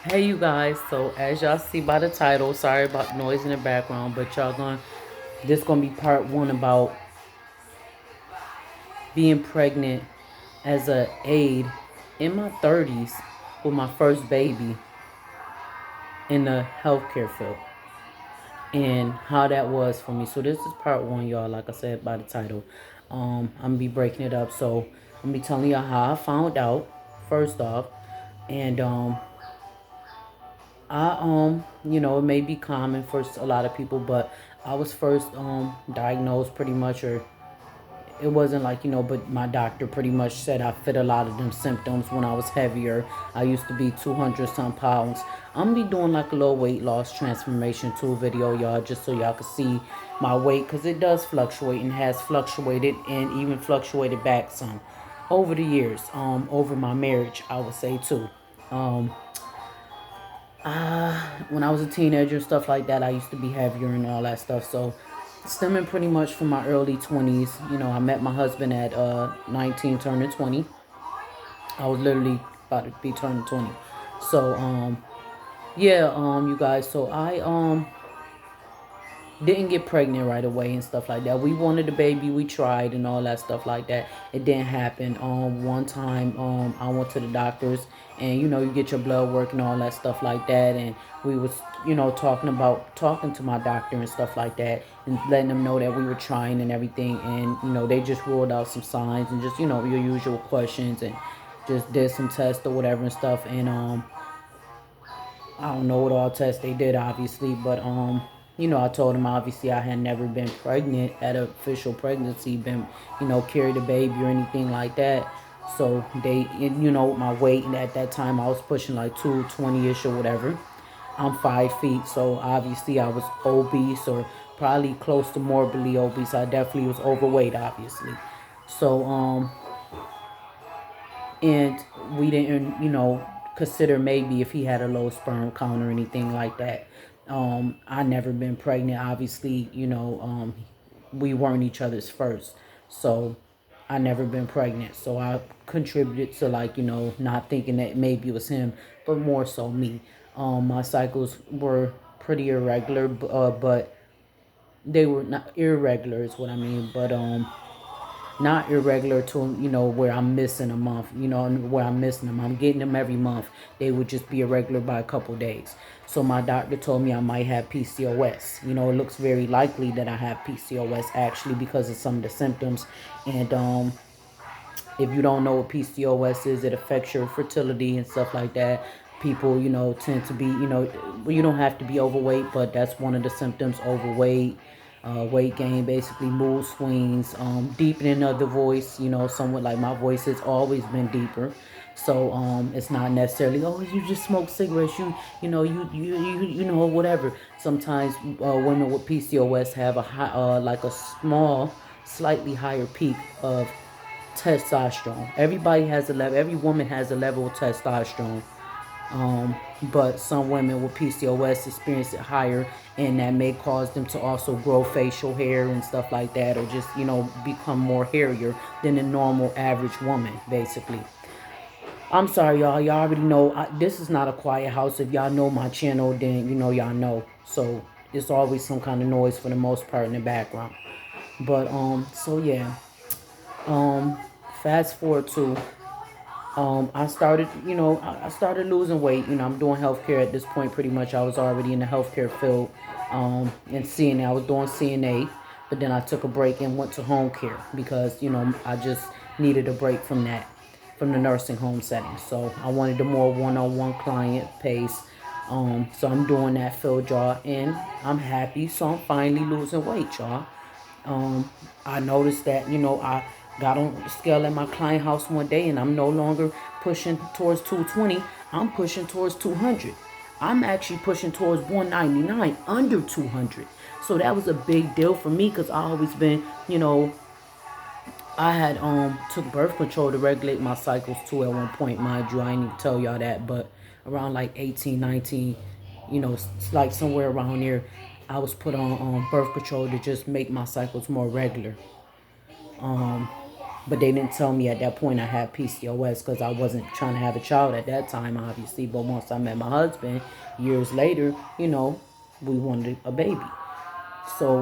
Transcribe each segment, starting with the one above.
Hey you guys, so as y'all see by the title, sorry about the noise in the background, but this gonna be part one about being pregnant as a aide in my 30s with my first baby in the healthcare field and how that was for me. So this is part one, y'all, like I said by the title. I'm gonna be breaking it up. So I'm gonna be telling y'all how I found out first off, and it may be common for a lot of people, but I was first diagnosed pretty much, or it wasn't like, but my doctor pretty much said I fit a lot of them symptoms when I was heavier. I used to be 200 some pounds. I'm gonna be doing like a little weight loss transformation tool video, y'all, just so y'all can see my weight, because it does fluctuate and has fluctuated and even fluctuated back some over the years, over my marriage, I would say too. Um, when I was a teenager, stuff like that, I used to be heavier and all that stuff. So, stemming pretty much from my early 20s, I met my husband at 19, turning 20. I was literally about to be turning 20. So, you guys. So I didn't get pregnant right away and stuff like that. We wanted a baby, we tried and all that stuff like that. It didn't happen. One time, I went to the doctors, and you get your blood work and all that stuff like that, and we was talking to my doctor and stuff like that, and letting them know that we were trying and everything, and they just ruled out some signs and just your usual questions, and just did some tests or whatever and stuff, and I don't know what all tests they did, obviously, but I told them obviously I had never been pregnant at an official pregnancy, been, carried a baby or anything like that. So they, my weight, and at that time I was pushing like 220-ish or whatever. I'm 5 feet, so obviously I was obese, or probably close to morbidly obese. I definitely was overweight, obviously. So and we didn't, consider maybe if he had a low sperm count or anything like that. I never been pregnant. Obviously, we weren't each other's first, so I never been pregnant. So I contributed to, like, not thinking that maybe it was him, but more so me. My cycles were pretty irregular, but they were not irregular is what I mean. But not irregular to where I'm missing a month, where I'm missing them. I'm getting them every month. They would just be irregular by a couple days. So my doctor told me I might have PCOS. It looks very likely that I have PCOS, actually, because of some of the symptoms. And if you don't know what PCOS is, it affects your fertility and stuff like that. People, tend to be, you don't have to be overweight, but that's one of the symptoms: overweight, weight gain, basically mood swings, deepening of the voice. Somewhat like my voice has always been deeper. So it's not necessarily, oh, you just smoke cigarettes, whatever. Sometimes women with PCOS have a high, like a small, slightly higher peak of testosterone. Everybody has a level. Every woman has a level of testosterone. But some women with PCOS experience it higher, and that may cause them to also grow facial hair and stuff like that, or just become more hairier than a normal average woman, basically. I'm sorry, y'all. Y'all already know this is not a quiet house. If y'all know my channel, then y'all know. So it's always some kind of noise for the most part in the background. But so yeah. Um, Fast forward to I started, I started losing weight. I'm doing healthcare at this point. Pretty much, I was already in the healthcare field, and CNA. I was doing CNA, but then I took a break and went to home care because I just needed a break from that, from the nursing home setting. So I wanted a more one-on-one client pace. So I'm doing that field, y'all, and I'm happy. So I'm finally losing weight, y'all. Um, I noticed that, I got on the scale at my client house one day, and I'm no longer pushing towards 220. I'm pushing towards 200. I'm actually pushing towards 199, under 200. So that was a big deal for me, because I always been, I had took birth control to regulate my cycles too at one point, mind you. I ain't even tell y'all that, but around like 18, 19, it's like somewhere around here, I was put on birth control to just make my cycles more regular. But they didn't tell me at that point I had PCOS because I wasn't trying to have a child at that time, obviously. But once I met my husband, years later, we wanted a baby. So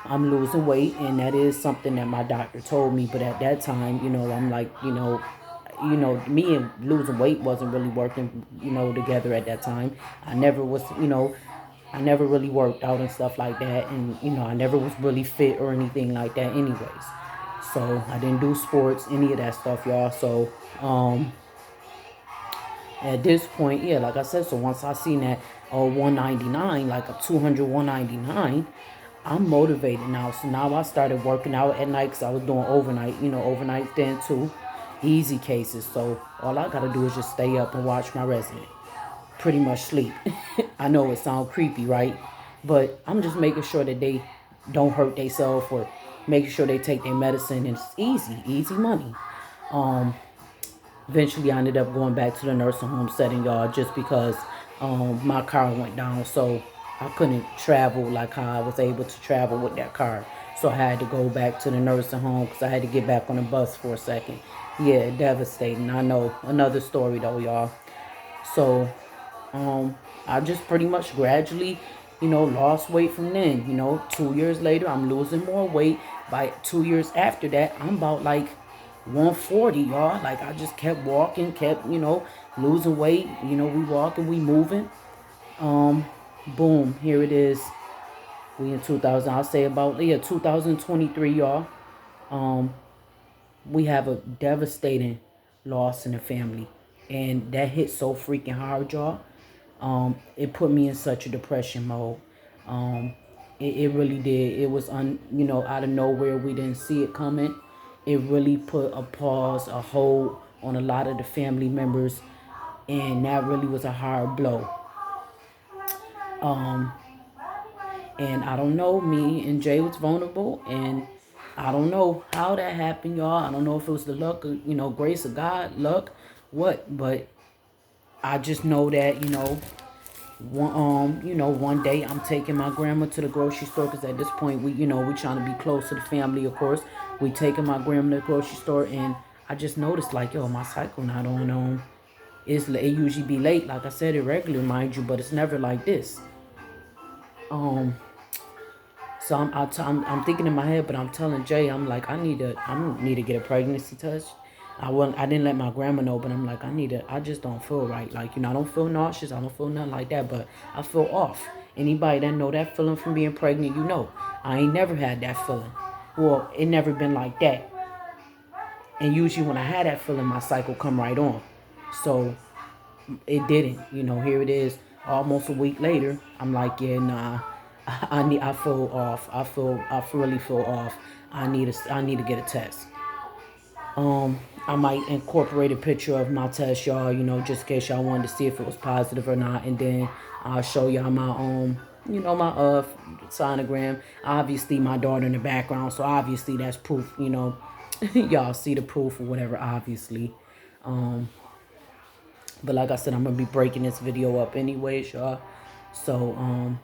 I'm losing weight, and that is something that my doctor told me. But at that time, I'm like, me and losing weight wasn't really working, together at that time. I never was, I never really worked out and stuff like that, and I never was really fit or anything like that, anyways. So I didn't do sports, any of that stuff, y'all. So at this point, yeah, like I said, so once I seen that 199, like a 200, 199, I'm motivated now. So now I started working out at night because I was doing overnight, overnight then too. Easy cases. So all I got to do is just stay up and watch my resident. Pretty much sleep. I know it sounds creepy, right? But I'm just making sure that they don't hurt themselves or making sure they take their medicine. And it's easy money. Eventually, I ended up going back to the nursing home setting, y'all, just because my car went down. So I couldn't travel like how I was able to travel with that car. So I had to go back to the nursing home because I had to get back on the bus for a second. Yeah, devastating. I know. Another story, though, y'all. So I just pretty much gradually, lost weight from then. 2 years later, I'm losing more weight. By 2 years after that, I'm about like 140, y'all. Like I just kept walking, kept, losing weight. We walking, we moving. Boom, here it is. We in 2000, I'll say about, 2023, y'all. We have a devastating loss in the family. And that hit so freaking hard, y'all. It put me in such a depression mode. It really did. It was out of nowhere. We didn't see it coming. It really put a pause, a hold on a lot of the family members, and that really was a hard blow. And I don't know, me and Jay was vulnerable, and I don't know how that happened, y'all. I don't know if it was the luck, grace of God, luck, what, but I just know that, one day I'm taking my grandma to the grocery store because at this point we trying to be close to the family, of course. We taking my grandma to the grocery store, and I just noticed like, yo, my cycle not on. It usually be late, like I said, irregular, mind you, but it's never like this. So I'm thinking in my head, but I'm telling Jay, I'm like, I need to get a pregnancy test. I didn't let my grandma know, but I'm like, I just don't feel right. Like, I don't feel nauseous. I don't feel nothing like that, but I feel off. Anybody that know that feeling from being pregnant, I ain't never had that feeling. Well, it never been like that. And usually when I had that feeling, my cycle come right on. So it didn't. Here it is, almost a week later. I'm like, yeah, nah. I feel off. I really feel off. I need to get a test. I might incorporate a picture of my test, y'all, just in case y'all wanted to see if it was positive or not. And then I'll show y'all my my sonogram. Obviously my daughter in the background, so obviously that's proof, y'all see the proof or whatever, obviously. But like I said, I'm gonna be breaking this video up anyways, y'all. So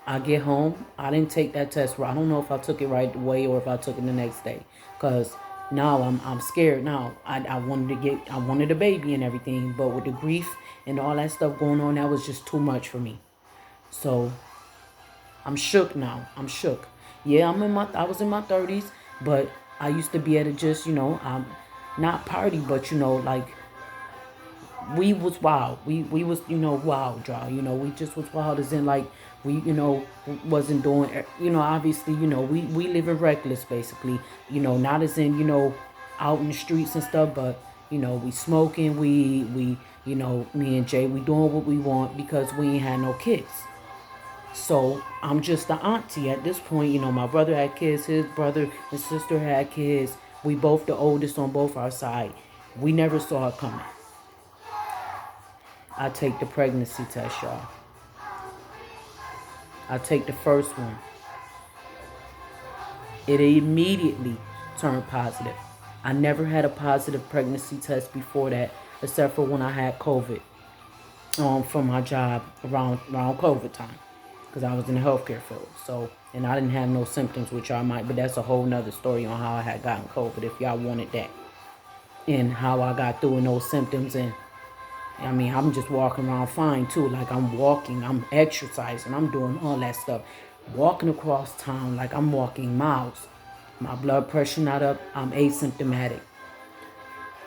I get home. I didn't take that test. I don't know if I took it right away or if I took it the next day. Cause now I'm scared. Now I wanted a baby and everything, but with the grief and all that stuff going on, that was just too much for me. So I'm shook now. I'm shook. Yeah, I was in my 30s, but I used to be able to just not party, but like we was wild. We was, wild, y'all. We just was wild as in like we, wasn't doing, obviously, we living reckless basically, not as in, out in the streets and stuff, but, we smoking, we, me and Jay, we doing what we want because we ain't had no kids. So I'm just the auntie at this point. My brother had kids, his brother and sister had kids. We both the oldest on both our side. We never saw it coming. I take the pregnancy test, y'all. I take the first one. It immediately turned positive. I never had a positive pregnancy test before that, except for when I had COVID from my job around COVID time, because I was in the healthcare field. So And I didn't have no symptoms, which I might, but that's a whole nother story on how I had gotten COVID, if y'all wanted that. And how I got through in those symptoms. And I mean, I'm just walking around fine too. Like I'm walking, I'm exercising, I'm doing all that stuff. Walking across town like I'm walking miles. My blood pressure not up, I'm asymptomatic.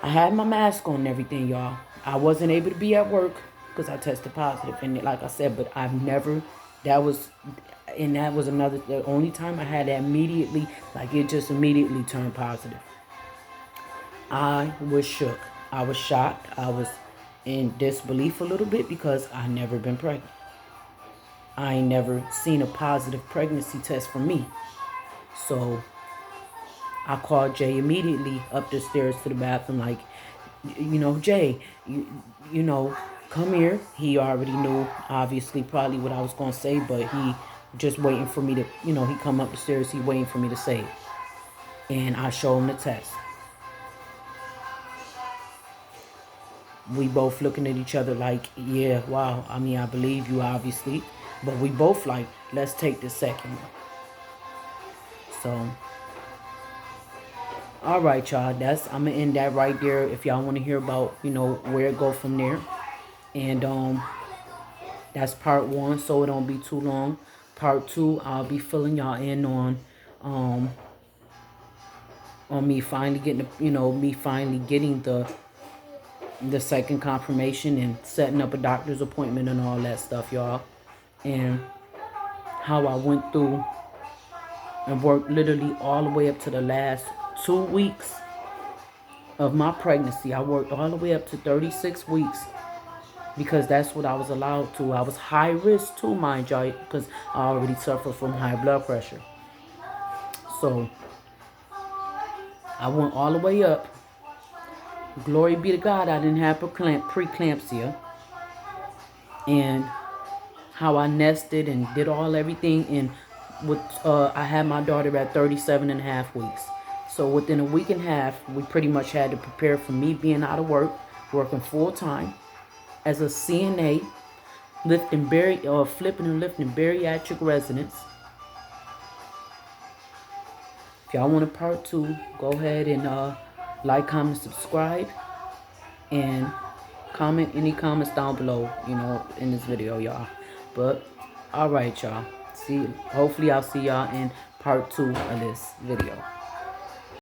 I had my mask on and everything, y'all. I wasn't able to be at work because I tested positive. And like I said, but I've never, that was, and that was another, the only time I had that immediately, like it just immediately turned positive. I was shook. I was shocked. I was in disbelief a little bit because I never been pregnant. I ain't never seen a positive pregnancy test for me. So I called Jay immediately up the stairs to the bathroom like, Jay, you know, come here. He already knew, obviously, probably what I was going to say, but he just waiting for me to, he come up the stairs, he waiting for me to say it. And I show him the test. We both looking at each other like, yeah, wow. I mean, I believe you, obviously. But we both like, let's take the second one. So, all right, y'all. I'm going to end that right there. If y'all want to hear about, where it go from there. And that's part 1, so it don't be too long. Part 2, I'll be filling y'all in on me finally getting, the second confirmation and setting up a doctor's appointment and all that stuff, y'all. And how I went through and worked literally all the way up to the last 2 weeks of my pregnancy. I worked all the way up to 36 weeks because that's what I was allowed to. I was high risk too, mind y'all, because I already suffer from high blood pressure. So I went all the way up. Glory be to God, I didn't have preeclampsia. And how I nested and did everything. And I had my daughter at 37 and a half weeks. So within a week and a half, we pretty much had to prepare for me being out of work, working full time as a CNA, flipping and lifting bariatric residents. If y'all want a part 2, go ahead and like, comment, subscribe, and comment any comments down below, in this video, y'all. But all right, y'all. Hopefully I'll see y'all in part 2 of this video.